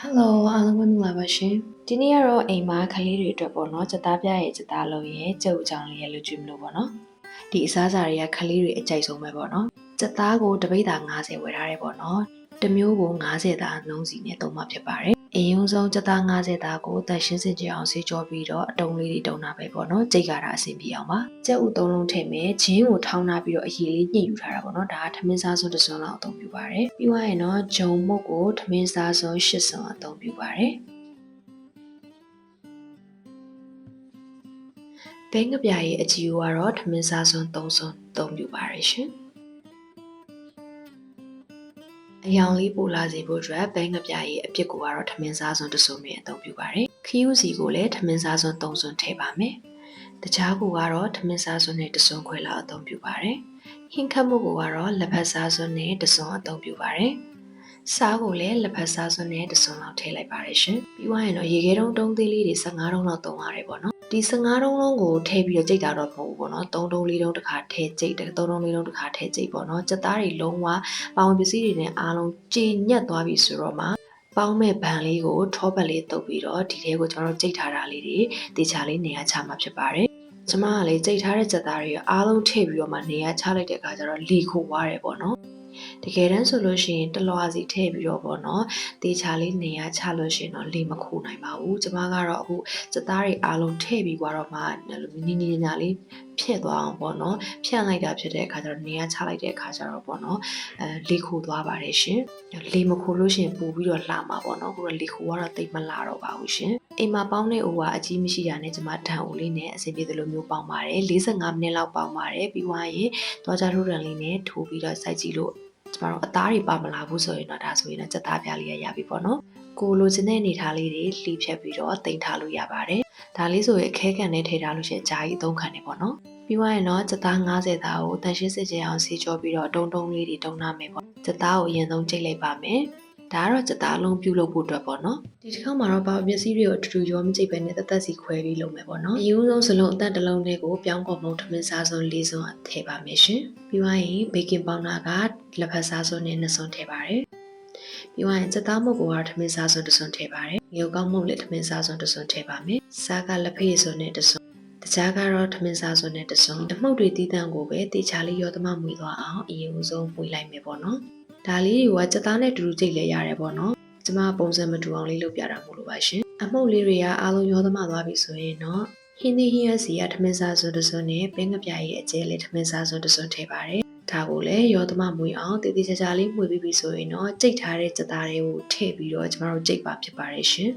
Hello အားလုံးပဲမင်္ဂလာပါရှင်ဒီနေ့ကတော့အိမ်မှာကလေးတွေအတွက်ပေါ့နော်စသားပြရဲ့စသားလုံးရဲ့ကြုတ်ကြောင်လေးရဲ့လူကျွေးမလို့ပေါ့နော်ဒီအစားအစာတွေကကလေးတွေအကြိုက်ဆုံးပဲပေါ့နော်စသားကိုတပိတ်တာ90ဝယ်ထားတယ်ပေါ့နော်တစ်မျိုးကို90သားနှုံးစီနဲ့သုံးမှဖြစ်ပါတယ်အရင်ဆုံးစသား90သားကိုတန်ရှင်းစင်ကြအောင်ဆေးကြောပြီးတော့အတုံးလေးတွေတုံးတာပဲပေါ့နော်ကြိတ်ကတာအဆင်ပြေအောင်ပါကြက်ဥ3လုံးထည့်မယ်ဂျင်းကိုထောင်းထားပြီးတော့အရည်လေးညှစ်ယူထားတာပေါ့နော်ဒါကထမင်းစားစွန်းတစ်စွန်းလောက်အသုံးပြုပါတယ်ပြီးသွားရင်တော့ဂျုံမုတ်ကိုထမင်းစားစွန်း8စွန်းအသုံးပြုပါတယ်ဘဲငပြရဲ့အကြီးကတော့ထမင်းစားစွန်း3စွန်းသုံးပြုပါတယ်ရှင်အယောင်လေးပိုလာစေဖို့အတွက်ဘဲငပြရဲ့အပြစ်ကိုကတော့ထမင်းစားစွန်း1စွန်းပဲအသုံးပြုပါတယ်ခီးဦးစီကိုလည်းထမင်းစားစွန်း3စွန်းထည့်ပါမယ်တခြားကိုကတော့ထမင်းစားစွန်းနဲ့1စွန်းခွဲလောက်အသုံးပြုပါတယ်ဟင်းခတ်မှုကိုကတော့လက်ဖက်စားစွန်းနဲ့1စွန်းအသုံးပြုပါတယ်စားကိုလည်းလက်ဖက်စားစွန်းနဲ့1စွန်းလောက်ထည့်လိုက်ပါတယ်ရှင်ပြီးသွားရင်တော့ရေခဲတုံးတုံးသေးလေးတွေ15တုံးလောက်သုံးရတယ်ပေါ့နော်ဒီ15တုံးလုံးကိုထည့်ပြီးတော့ကြိတ်တာတော့မဟုတ်ဘူးပေါ့နော်3တုံး4တုံးတစ်ခါထည့်ကြိတ်တယ်3တုံး4တုံးတစ်ခါထည့်ကြိတ်ပေါ့နော်စက်သားတွေလုံးဝပေါင်ပစ္စည်းတွေနဲ့အားလုံးကြည်ညက်သွားပြီဆိုတော့မှပေါင်းမဲ့ဗန်လေးကိုထောပတ်လေးတုပ်ပြီးတော့ဒီထဲကိုကျွန်တော်တို့ကြိတ်ထားတာလေးတွေတေချာလေးနေရာချမှာဖြစ်ပါတယ်ကျမကလေကြိတ်ထားတဲ့စက်သားတွေအားလုံးထည့်ပြီးတော့မှနေရာချလိုက်တဲ့အခါကျတော့လီခိုသွားတယ်ပေါ့နော်တကယ်တမ်းဆိုလို့ရှိရင်တလွာစီထည့်ပြီးတော့ပေါ့နော်တေချာလေးနေရာချလို့ရှိရင်တော့လေမခိုးနိုင်ပါဘူးကျမကတော့အခုစက်သားတွေအားလုံးထည့်ပြီးတော့မှနီနီညာလေးဖြည့်သွားအောင်ပေါ့နော်ဖြန့်လိုက်တာဖြစ်တဲ့အခါကျတော့နေရာချလိုက်တဲ့အခါကျတော့ပေါ့နော်လေခိုးသွားပါတယ်ရှင်လေမခိုးလို့ရှိရင်ပို့ပြီးတော့လှမှာပေါ့နော်အခုတော့လေခိုးကတော့တိတ်မလှတော့ပါဘူးရှင်အိမ်မှာပေါင်းတဲ့အိုကအကြီးမရှိတာနဲ့ကျမဓာတ်အိုလေးနဲ့အဆင်ပြေသလိုမျိုးပေါင်းပါတယ်45မိနစ်လောက်ပေါင်းပါတယ်ပြီးသွားရင်သွားကြထိုးတံလေးနဲ့ထိုးပြီးတော့စိုက်ကြည့်လို့ကျမတို့အသားတွေပါမလာဘူးဆိုရင်တော့ဒါဆိုရင်တော့စက်သားပြားလေးရပြီပေါ့နော်ကိုလိုချင်တဲ့အနေထားလေးတွေလှီးဖြတ်ပြီးတော့တင်ထားလို့ရပါတယ်ဒါလေးဆိုရင်အခဲခံနဲ့ထည့်ထားလို့ရှိရင်ဂျာကြီး3ခန့်နေပေါ့နော်ပြီးသွားရင်တော့စက်သား90သားကိုတန်ရှင်းစစ်ကြအောင်ဆေးကြောပြီးတော့တုံးလေးတွေတုံးထားမယ်ပေါ့စက်သားကိုအရင်ဆုံးကြိတ်လိုက်ပါမယ်ဒါကတော့စက်သားလုံးပြုတ်လို့ဖို့အတွက်ပေါ့နော်ဒီတစ်ခါမှာတော့ဘာပစ္စည်းတွေကိုအတူတူရောမကြိတ်ပဲနဲ့တက်စီခွဲပြီးလုပ်မယ်ပေါ့နော်အရင်ဆုံးစလုံးအသက်တစ်လုံးလေးကိုပြောင်းကုန်မုံထမင်းစားစွန်း4စွန်းထည့်ပါမယ်ရှင်ပြီးသွားရင်ဘေကင်ပေါင်ဒါကလက်ဖက်စားစွန်းနဲ့2စွန်းထည့်ပါတယ်ပြီးသွားရင်စက်သားမုတ်ကိုကတော့ထမင်းစားစွန်း1စွန်းထည့်ပါတယ်ငရုတ်ကောင်းမုတ်လည်းထမင်းစားစွန်း1စွန်းထည့်ပါမယ်စားကလက်ဖက်ရည်စွန်းနဲ့1စွန်းတခြားကတော့ထမင်းစားစွန်းနဲ့1စွန်းတမှုတ်တွေတီးတန့်ကိုပဲတေချာလေးရောသမမွေသွားအောင်အရင်ဆုံးပွေလိုက်မယ်ပေါ့နော်ဒါလေးတွေကစက်သားနဲ့တူတူကြိတ်လဲရတယ်ပေါ့နော်ကျမပုံစံမတူအောင်လေးလုပ်ပြတာမို့လို့ပါရှင်အမှုတ်လေးတွေကအားလုံးရောသမသွားပြီဆိုရင်တော့ဟင်းသီးဟင်းရစီကထမင်းစားစွန်း1စွန်းနဲ့ပင်းငပြရဲ့အကျဲလေးထမင်းစားစွန်း1စွန်းထည့်ပါတယ်ဒါကိုလည်းရောသမမွေအောင်တည်တည်ချာချာလေးမှုေပြီးပြီဆိုရင်တော့ကြိတ်ထားတဲ့စက်သားတွေကိုထည့်ပြီးတော့ကျမတို့ကြိတ်ပါဖြစ်ပါတယ်ရှင်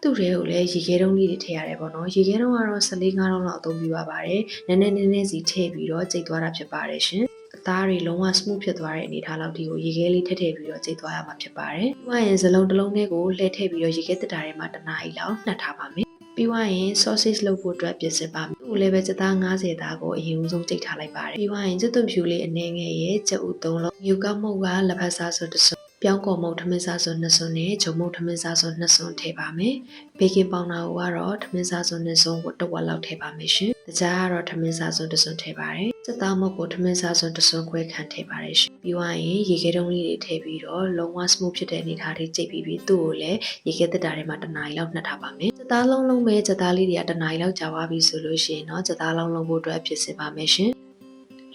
သူ့တွေကိုလည်းရေခဲတုံးလေးတွေထည့်ရတယ်ပေါ့နော်ရေခဲတုံးကတော့14 5တုံးလောက်အသုံးပြုရပါတယ်နည်းနည်းစီထည့်ပြီးတော့ကြိတ်သွားတာဖြစ်ပါတယ်ရှင်အသားတွေလုံးဝ smooth ဖြစ်သွားတဲ့အနေအထားလောက်ဒီကိုရေခဲလေးထည့်ပြီးတော့ကြိတ်သွားရမှာဖြစ်ပါတယ်ပြီးသွားရင်စလုံးတစ်လုံးလေးကိုလှည့်ထည့်ပြီးတော့ရေခဲတက်တာထဲမှာတနားရီလောက်နှက်ထားပါမယ်ပြီးသွားရင် sausage လုပ်ဖို့အတွက်ပြင်ဆင်ပါမယ်။ဒီလည်းပဲစက်သား90သားကိုအရင်ဆုံးကြိတ်ထားလိုက်ပါတယ်။ပြီးသွားရင်စက်သွန်ဖြူလေးအနေငယ်ရဲ့ကြက်ဥ3လုံး၊မြူကောက်မုတ်ကလက်ဖက်စားစွန်း1စွန်း၊ပြောင်းကော်မုတ်ထမင်းစားစွန်း2စွန်းနဲ့ဂျုံမုတ်ထမင်းစားစွန်း2စွန်းထည့်ပါမယ်။ဘေကင်ပေါင်ဒါကိုကတော့ထမင်းစားစွန်း2စွန်းကိုတစ်ဝက်လောက်ထည့်ပါမယ်ရှင်။တခြားကတော့ထမင်းစားစွန်း1စွန်းထည့်ပါတယ်။စက်သားမုတ်ကိုထမင်းစားစွန်း1စွန်းခွဲခန့်ထည့်ပါတယ်ရှင်။ပြီးသွားရင်ရေခဲတုံးလေးတွေထည့်ပြီးတော့လုံးဝ smooth ဖြစ်တဲ့အနေအထားလေးကြိတ်ပြီးသူ့ကိုလည်းရေခဲတက်တာထဲမှာတနားရီလောက်နှက်ထားပါမယ်။စက်သားလုံးပဲစက်သားလေးတွေကတနားရီလောက်ကြာသွားပြီဆိုလို့ရှိရင်တော့စက်သားလုံးဖို့အတွက်ဖြစ်စင်ပါမယ်ရှင်။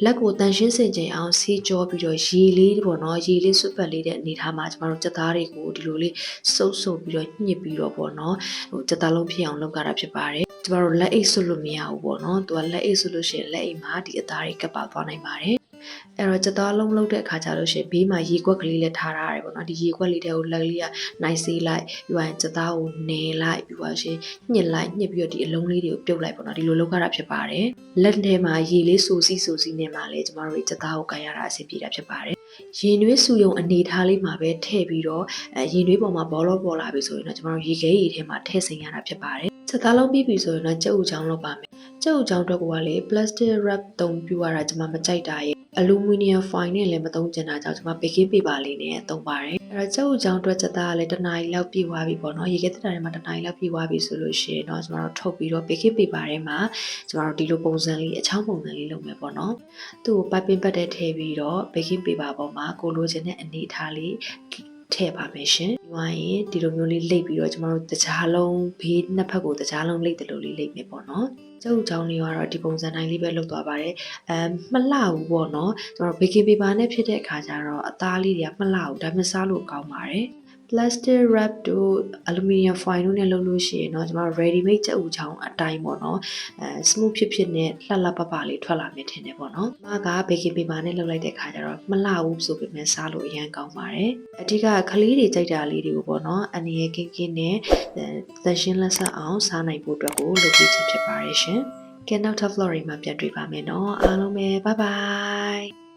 လက်ကိုတန်ရှင်းစင်ချိန်အောင်ဆေးကြောပြီးတော့ရေလေးပေါ့နော်ရေလေးစွပ်ပတ်လေးတဲ့အနေထားမှာကျမတို့စက်သားတွေကိုဒီလိုလေးစုပ်ပြီးတော့ညှစ်ပြီးတော့ပေါ့နော်စက်သားလုံးဖြစ်အောင်လုပ်ကြတာဖြစ်ပါတယ်။ကျမတို့လက်အိတ်ဆွလို့မရဘူးပေါ့နော်။သူကလက်အိတ်ဆွလို့ရှိရင်လက်အိတ်မှာဒီအသားတွေကပ်ပါသွားနိုင်ပါတယ်။အဲ့တော့စက်သားလုံးလုပ်တဲ့အခါကျလို့ရှိရင်ဘေးမှာရေကွက်ကလေးလည်းထားရတယ်ပေါ့နော်ဒီရေကွက်လေးတွေကိုလက်လေးကနိုင်စေးလိုက်ပြီးတော့စက်သားကိုနယ်လိုက်ပြီးတော့ရှင်ညှစ်ပြီးတော့ဒီအလုံးလေးတွေကိုပြုတ်လိုက်ပေါ့နော်ဒီလိုလုပ်ရတာဖြစ်ပါတယ်လက်ထဲမှာရေလေးစူစီနဲ့မှလည်းကျမတို့စက်သားကိုကန်ရတာအဆင်ပြေတာဖြစ်ပါတယ်ရင်နွေးစုယုံအနေထားလေးမှာပဲထည့်ပြီးတော့ရင်နွေးပေါ်မှာဘောလုံးပေါ်လာပြီဆိုရင်တော့ကျမတို့ရေခဲရည်ထဲမှာထည့်စိမ်ရတာဖြစ်ပါတယ်စက်သားလုံးပြီးပြီဆိုရင်တော့ကြက်ဥချောင်းလုပ်ပါမယ်ကြက်ဥချောင်းအတွက်ကလေ plastic wrap သုံးပြရတာကျမမကြိုက်တာရဲ့အလူမီနီယံဖိုင်နဲ့လည်းမသုံးကျင်တာကြောင့်ကျမဘေကင်းပေပါလေးနဲ့သုံးပါတယ်အဲ့တော့ကြက်ဥချောင်းအတွက်စက်သားကလည်းတနားရီလောက်ပြည့်သွားပြီပေါ့နော်ရေခဲတက်တာထဲမှာတနားရီလောက်ပြည့်သွားပြီဆိုလို့ရှိရင်တော့ကျမတို့ထုတ်ပြီးတော့ဘေကင်းပေပါထဲမှာကျမတို့ဒီလိုပုံစံလေးအချောင်းပုံစံလေးလုပ်မယ်ပေါ့နော်သူ့ကိုပိုက်ပင်ပတ်တဲ့ထည့်ပြီးတော့ဘေကင်းပေပါပေါ်မှာကိုလိုချင်တဲ့အနေအထားလေး ထည့်ပါမယ်ရှင်။ပြီးသွားရင်ဒီလိုမျိုးလေးလိပ်ပြီးတော့ကျမတို့တကြားလုံးဘေးနှစ်ဖက်ကိုတကြားလုံးလိပ်တယ်လို့လေးလိပ်မယ်ပေါ့နော်။ကျုပ်ချောင်းလေးကတော့ဒီပုံစံတိုင်းလေးပဲလုပ်သွားပါတယ်။မလှဘူးပေါ့နော်။ကျမတို့ baking paper နဲ့ဖြစ်တဲ့အခါကျတော့အသားလေးတွေကမလှဘူးဒါပေမဲ့စားလို့ကောင်းပါတယ်။ plastic wrap တို့ aluminum foil တို့နဲ့လုပ်လို့ရှိရင်တော့ကျွန်တော် ready made ကြက်ဥချောင်းအတိုင်းပေါ့နော်smooth ဖြစ်နဲ့လှလှပပလေးထွက်လာမယ်ထင်တယ်ပေါ့နော်။မက baking paper နဲ့လုပ်လိုက်တဲ့ခါကျတော့မလှဘူးဆိုပေမဲ့စားလို့အရင်ကောင်းပါတယ်။အဓိကကလေးတွေကြိုက်တာလေးတွေကိုပေါ့နော်အနေရကင်းကင်းနဲ့သန့်ရှင်းလက်ဆက်အောင်စားနိုင်ဖို့အတွက်ကိုလုပ်ပေးခြင်းဖြစ်ပါတယ်ရှင်။ကဲနောက်ထပ် vlog တွေမှာပြန်တွေ့ပါမယ်နော်။အားလုံးပဲ bye bye